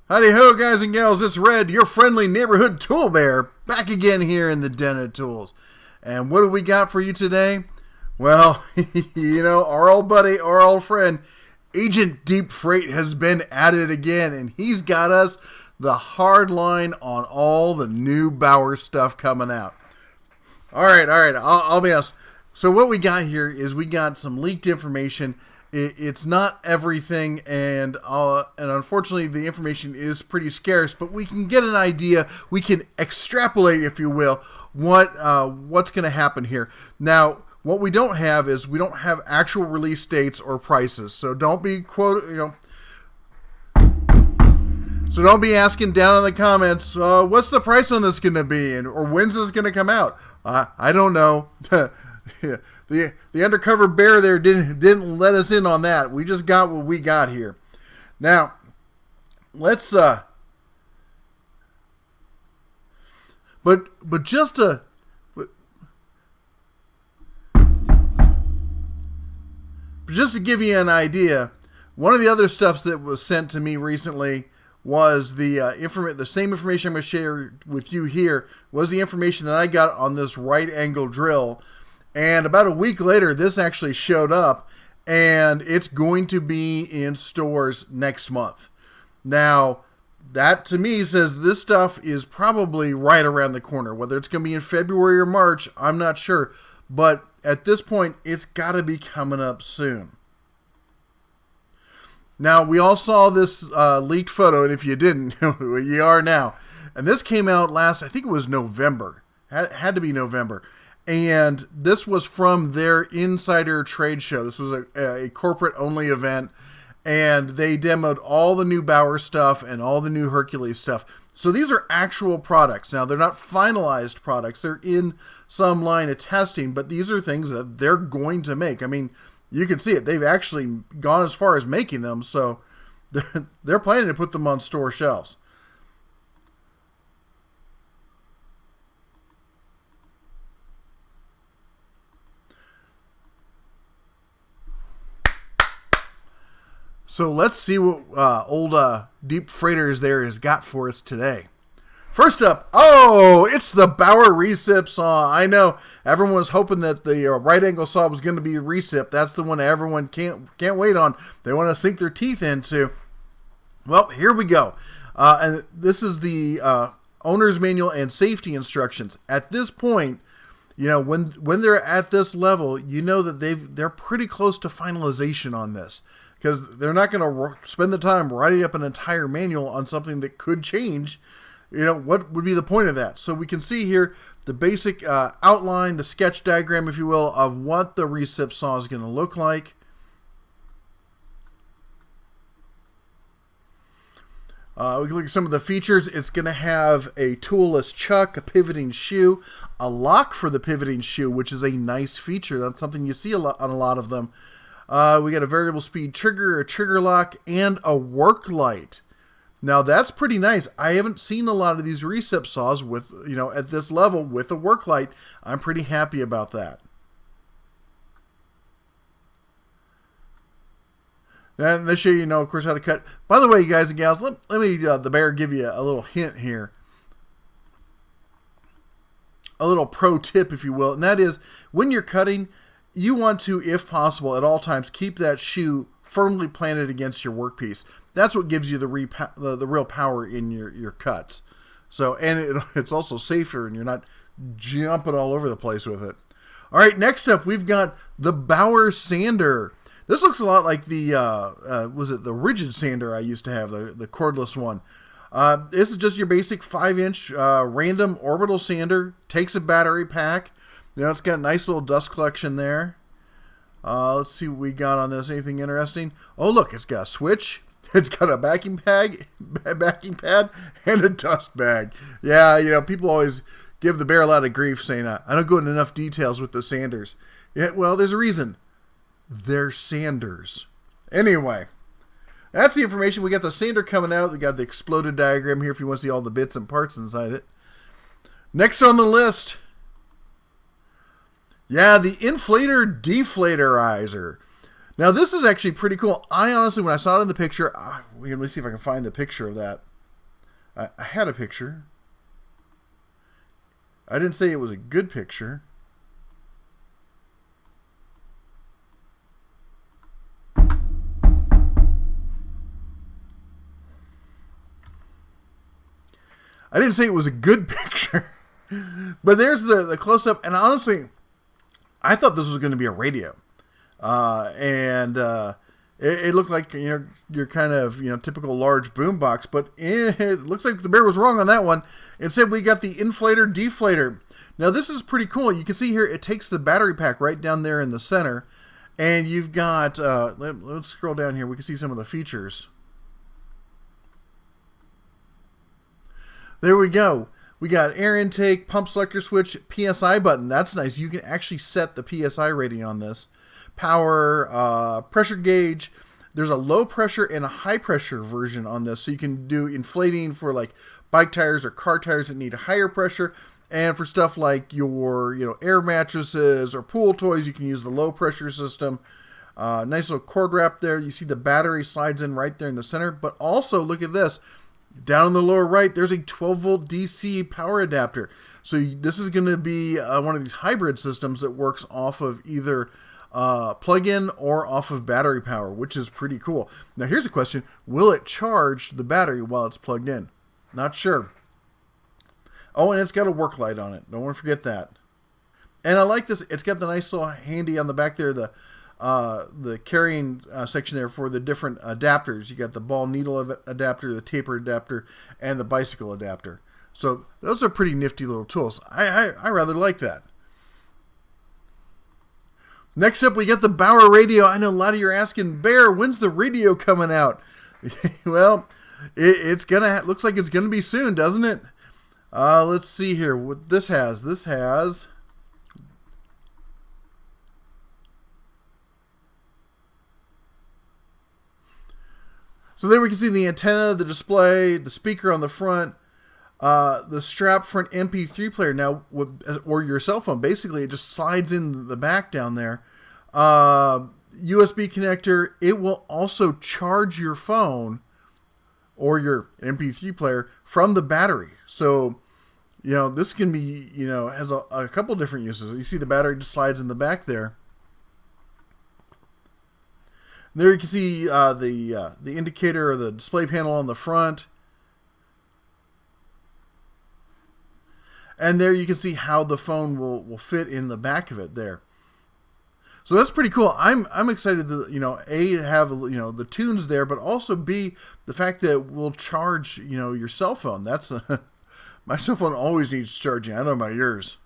Howdy ho, guys and gals, it's Red, your friendly neighborhood tool bear, back again here in the Den of Tools. And what do we got for you today? Well, our old buddy, our old friend, Agent Deep Freight has been at it again, and he's got us the hard line on all the new Bauer stuff coming out. All right, I'll be honest. So what we got here is we got some leaked information. It's not everything, and unfortunately the information is pretty scarce, but we can get an idea. We can extrapolate, if you will, what's going to happen here. Now, what we don't have is we don't have actual release dates or prices, so don't be So don't be asking down in the comments, what's the price on this going to be, or when's this going to come out? I don't know. The undercover bear there didn't let us in on that. We just got what we got here. Now, let's but just to give you an idea, one of the other stuffs that was sent to me recently was the same information I'm going to share with you here was the information that I got on this right angle drill. And about a week later, this actually showed up, and it's going to be in stores next month. Now, that to me says this stuff is probably right around the corner. Whether it's going to be in February or March, I'm not sure. But at this point, it's got to be coming up soon. Now, we all saw this leaked photo, and if you didn't, you are now. And this came out last, I think it was November. Had to be November. And this was from their Insider trade show. This was a corporate-only event, and they demoed all the new Bauer stuff and all the new Hercules stuff. So these are actual products. Now, they're not finalized products. They're in some line of testing, but these are things that they're going to make. I mean, you can see it. They've actually gone as far as making them, so they're planning to put them on store shelves. So let's see what old Deep Freighters there has got for us today. First up, it's the Bauer recip saw. I know everyone was hoping that the right angle saw was going to be the recip. That's the one everyone can't wait on. They want to sink their teeth into. Well, here we go. And this is the owner's manual and safety instructions. At this point, when they're at this level, you know that they're pretty close to finalization on this. Because they're not going to spend the time writing up an entire manual on something that could change. What would be the point of that? So we can see here the basic outline, the sketch diagram, if you will, of what the recip saw is going to look like. We can look at some of the features. It's going to have a toolless chuck, a pivoting shoe, a lock for the pivoting shoe, which is a nice feature. That's something you see on a lot of them. We got a variable speed trigger, a trigger lock, and a work light. Now that's pretty nice. I haven't seen a lot of these recip saws with, at this level with a work light. I'm pretty happy about that. And they show you, of course, how to cut. By the way, you guys and gals, let me, the bear, give you a little hint here. A little pro tip, if you will, and that is when you're cutting, you want to, if possible, at all times, keep that shoe firmly planted against your workpiece. That's what gives you the real power in your cuts. So, and it's also safer, and you're not jumping all over the place with it. All right, next up, we've got the Bauer Sander. This looks a lot like the the rigid sander I used to have, the cordless one. This is just your basic 5-inch random orbital sander. Takes a battery pack. It's got a nice little dust collection there. Let's see what we got on this. Anything interesting? Oh, look, it's got a switch. It's got a backing pad, and a dust bag. Yeah, people always give the bear a lot of grief saying, I don't go into enough details with the sanders. Yeah, well, there's a reason. They're sanders. Anyway, that's the information. We got the sander coming out. We got the exploded diagram here if you want to see all the bits and parts inside it. Next on the list, the Inflator Deflator Iser. Now, this is actually pretty cool. I honestly, when I saw it in the picture, let me see if I can find the picture of that. I had a picture. I didn't say it was a good picture. I didn't say it was a good picture. But there's the close-up. And honestly, I thought this was going to be a radio. It looked like, your kind of, typical large boombox. But it looks like the bear was wrong on that one. Instead, we got the Inflator Deflator. Now, this is pretty cool. You can see here, it takes the battery pack right down there in the center. And you've got, let's scroll down here. We can see some of the features. There we go. We got air intake, pump selector switch, PSI button. That's nice. You can actually set the PSI rating on this. Power, pressure gauge. There's a low pressure and a high pressure version on this. So you can do inflating for like bike tires or car tires that need higher pressure. And for stuff like your, air mattresses or pool toys, you can use the low pressure system. Nice little cord wrap there. You see the battery slides in right there in the center. But also, look at this. Down in the lower right, there's a 12-volt DC power adapter. So this is going to be one of these hybrid systems that works off of either plug-in or off of battery power, which is pretty cool. Now, here's a question. Will it charge the battery while it's plugged in? Not sure. Oh, and it's got a work light on it. Don't want to forget that. And I like this. It's got the nice little handy on the back there, the carrying section there for the different adapters. You got the ball needle adapter, the taper adapter, and the bicycle adapter. So those are pretty nifty little tools. I rather like that. Next up, we got the Bauer Radio. I know a lot of you are asking, Bear, when's the radio coming out? Well, it's looks like it's gonna be soon, doesn't it? Let's see here what this has. This has. So there we can see the antenna, the display, the speaker on the front, the strap for an MP3 player. Now, or your cell phone. Basically, it just slides in the back down there. USB connector. It will also charge your phone or your MP3 player from the battery. So, this can be, has a couple different uses. You see the battery just slides in the back there. There you can see the indicator or the display panel on the front. And there you can see how the phone will fit in the back of it there. So that's pretty cool. I'm excited to, A, have, the tunes there, but also B, the fact that we'll charge, your cell phone. That's, my cell phone always needs charging. I don't know about yours.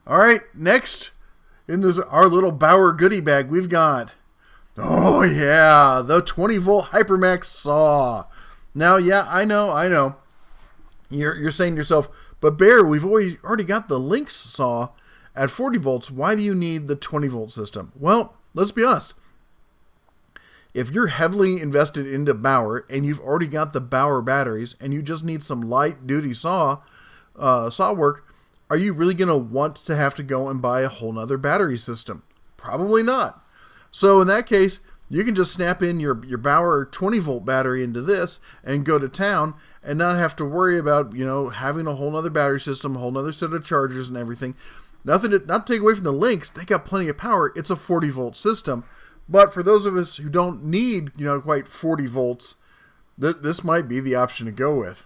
All right, next. In our little Bauer goodie bag, we've got, oh yeah, the 20-volt Hypermax saw. Now, yeah, I know. You're saying to yourself, but Bear, we've already got the Lynx saw at 40 volts. Why do you need the 20-volt system? Well, let's be honest. If you're heavily invested into Bauer and you've already got the Bauer batteries and you just need some light-duty saw work, are you really going to want to have to go and buy a whole nother battery system? Probably not. So in that case, you can just snap in your Bauer 20-volt battery into this and go to town and not have to worry about, having a whole nother battery system, a whole nother set of chargers and everything. Not to take away from the Lynx, they got plenty of power. It's a 40-volt system. But for those of us who don't need, quite 40 volts, this might be the option to go with.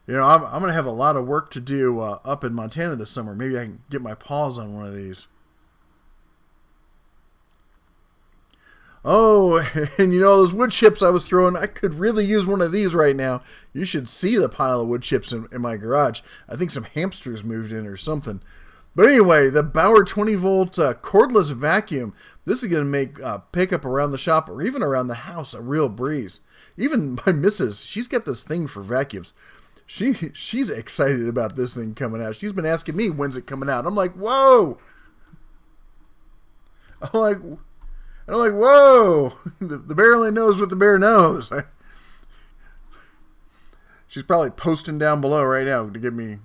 I'm going to have a lot of work to do up in Montana this summer. Maybe I can get my paws on one of these. Oh, and those wood chips I was throwing, I could really use one of these right now. You should see the pile of wood chips in my garage. I think some hamsters moved in or something. But anyway, the Bauer 20-volt cordless vacuum. This is going to make pickup around the shop or even around the house a real breeze. Even my missus, she's got this thing for vacuums. She's excited about this thing coming out. She's been asking me, when's it coming out? I'm like, whoa. I'm like, whoa. The bear only knows what the bear knows. She's probably posting down below right now to give me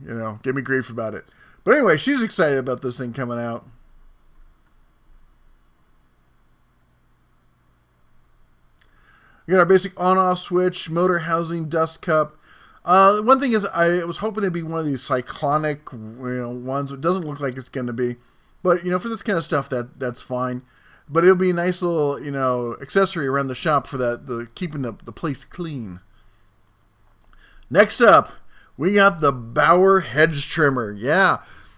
grief about it. But anyway, she's excited about this thing coming out. We got our basic on-off switch, motor housing, dust cup. One thing is, I was hoping it'd be one of these cyclonic, ones. It doesn't look like it's going to be, but for this kind of stuff, that's fine. But it'll be a nice little, accessory around the shop for that, keeping the place clean. Next up, we got the Bauer Hedge trimmer. Yeah,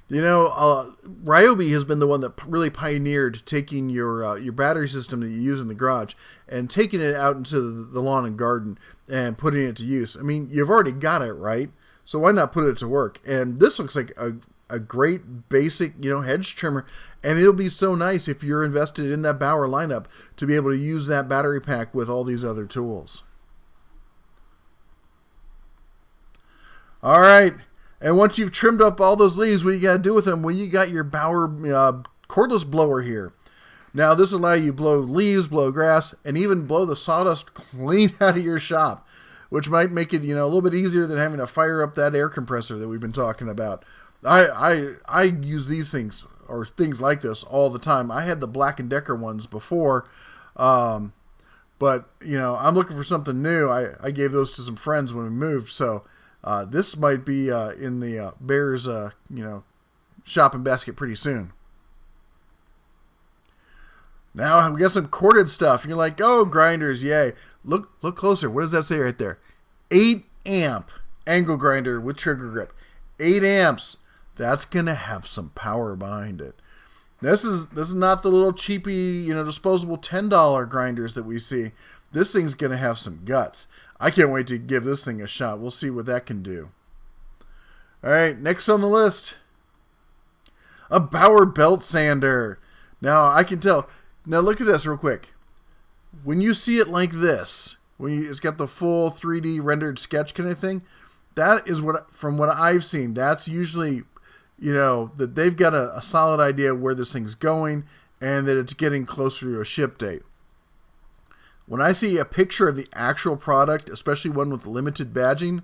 Ryobi has been the one that really pioneered taking your battery system that you use in the garage and taking it out into the lawn and garden and putting it to use. I mean, you've already got it, right? So why not put it to work? And this looks like a great basic, hedge trimmer, and it'll be so nice if you're invested in that Bauer lineup to be able to use that battery pack with all these other tools. All right. And once you've trimmed up all those leaves, what you got to do with them? Well, you got your Bauer cordless blower here. Now, this will allow you to blow leaves, blow grass, and even blow the sawdust clean out of your shop, which might make it, a little bit easier than having to fire up that air compressor that we've been talking about. I use these things, or things like this, all the time. I had the Black & Decker ones before, but, I'm looking for something new. I gave those to some friends when we moved, so... this might be in the Bears, shopping basket pretty soon. Now we got some corded stuff. You're like, oh, grinders, yay! Look closer. What does that say right there? 8 amp angle grinder with trigger grip. 8 amps. That's gonna have some power behind it. This is not the little cheapy, disposable $10 grinders that we see. This thing's gonna have some guts. I can't wait to give this thing a shot. We'll see what that can do. All right, next on the list, a Bauer belt sander. Now, I can tell. Now, look at this real quick. When you see it like this, it's got the full 3D rendered sketch kind of thing, that is from what I've seen, that's usually, that they've got a solid idea of where this thing's going and that it's getting closer to a ship date. When I see a picture of the actual product, especially one with limited badging,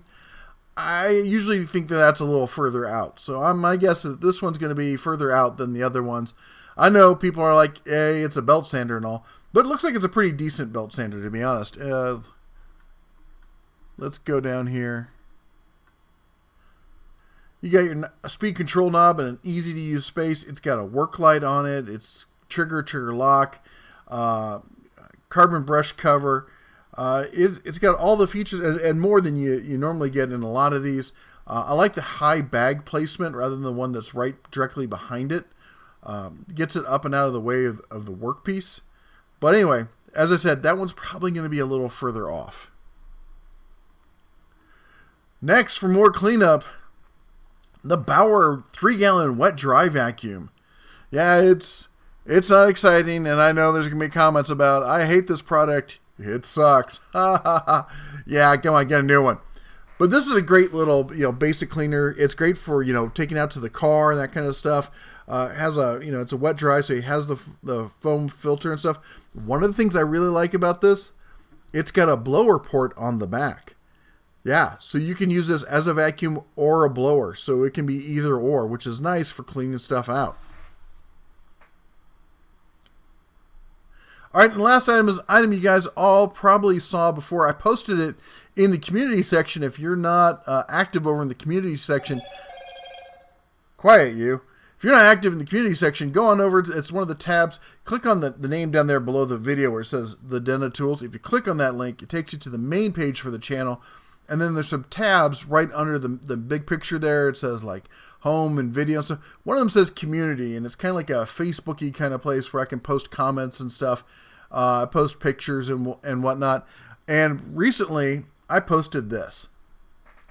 I usually think that that's a little further out. So my guess is this one's going to be further out than the other ones. I know people are like, hey, it's a belt sander and all, but it looks like it's a pretty decent belt sander, to be honest. Let's go down here. You got your speed control knob and an easy-to-use space. It's got a work light on it. It's trigger lock. Carbon brush cover. It's got all the features and more than you normally get in a lot of these. I like the high bag placement rather than the one that's right directly behind it. Gets it up and out of the way of the workpiece. But anyway, as I said, that one's probably going to be a little further off. Next, for more cleanup, the Bauer 3-gallon wet dry vacuum. Yeah, it's not exciting, and I know there's going to be comments about, I hate this product. It sucks. Yeah, come on, get a new one. But this is a great little, basic cleaner. It's great for, taking out to the car and that kind of stuff. It has a, it's a wet dry, so it has the foam filter and stuff. One of the things I really like about this, it's got a blower port on the back. Yeah, so you can use this as a vacuum or a blower. So it can be either or, which is nice for cleaning stuff out. All right, and the last item is an item you guys all probably saw before. I posted it in the community section. If you're not active over in the community section, quiet you. If you're not active in the community section, go on over. It's one of the tabs. Click on the name down there below the video where it says the Dena Tools. If you click on that link, it takes you to the main page for the channel. And then there's some tabs right under the big picture there. It says like home and video and stuff. One of them says community, and it's kind of like a Facebooky kind of place where I can post comments and stuff. Post pictures and whatnot. And recently, I posted this.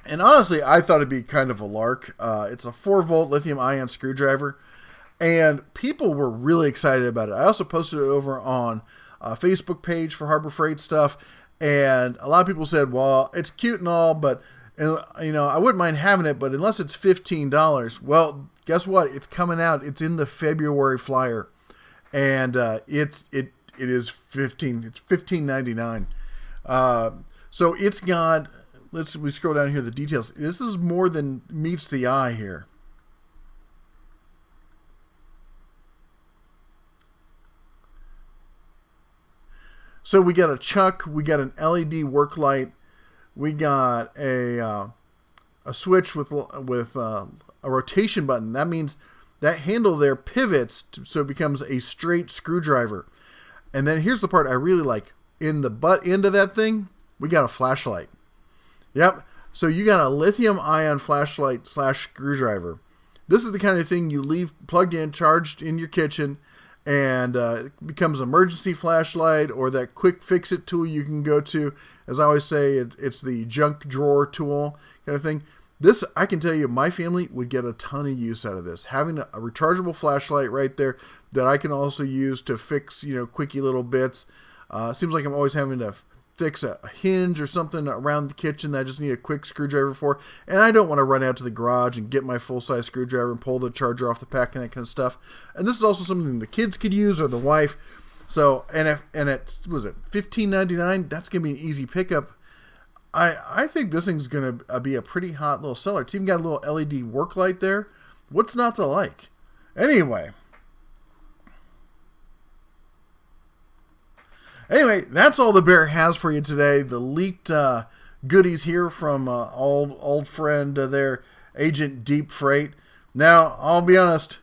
And honestly, I thought it'd be kind of a lark. It's a 4-volt lithium-ion screwdriver. And people were really excited about it. I also posted it over on a Facebook page for Harbor Freight stuff. And a lot of people said, well, it's cute and all, but I wouldn't mind having it, but unless it's $15. Well, guess what? It's coming out. It's in the February flyer. And it is $15.99. So it's got, we scroll down here, the details. This is more than meets the eye here. So So we got a chuck, we got an LED work light, we got a switch with a rotation button. That means that handle there pivots so it becomes a straight screwdriver. And then here's the part I really like. In the butt end of that thing, we got a flashlight. Yep. So you got a lithium ion flashlight / screwdriver. This is the kind of thing you leave plugged in, charged in your kitchen, and it becomes an emergency flashlight or that quick fix-it tool you can go to. As I always say, it's the junk drawer tool kind of thing. This, I can tell you, my family would get a ton of use out of this. Having a rechargeable flashlight right there that I can also use to fix, quickie little bits. Seems like I'm always having to fix a hinge or something around the kitchen that I just need a quick screwdriver for. And I don't want to run out to the garage and get my full-size screwdriver and pull the charger off the pack and that kind of stuff. And this is also something the kids could use or the wife. So, and it was it $15.99? That's going to be an easy pickup. I think this thing's going to be a pretty hot little seller. It's even got a little LED work light there. What's not to like? Anyway, that's all the Bear has for you today. The leaked goodies here from old friend there, Agent Deep Freight. Now, I'll be honest,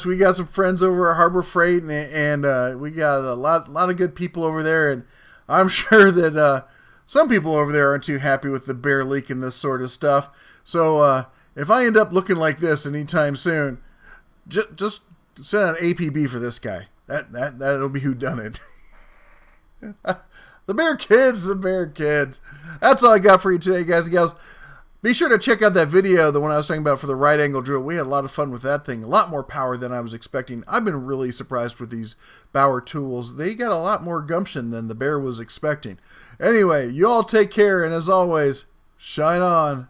we got some friends over at Harbor Freight, and we got a lot of good people over there, and I'm sure that some people over there aren't too happy with the Bear leaking this sort of stuff. So, if I end up looking like this anytime soon, just send an APB for this guy. That'll be whodunit. The Bear Kids. That's all I got for you today, guys and gals. Be sure to check out that video, the one I was talking about for the right angle drill. We had a lot of fun with that thing. A lot more power than I was expecting. I've been really surprised with these Bauer tools. They got a lot more gumption than the Bear was expecting. Anyway, you all take care, and as always, shine on.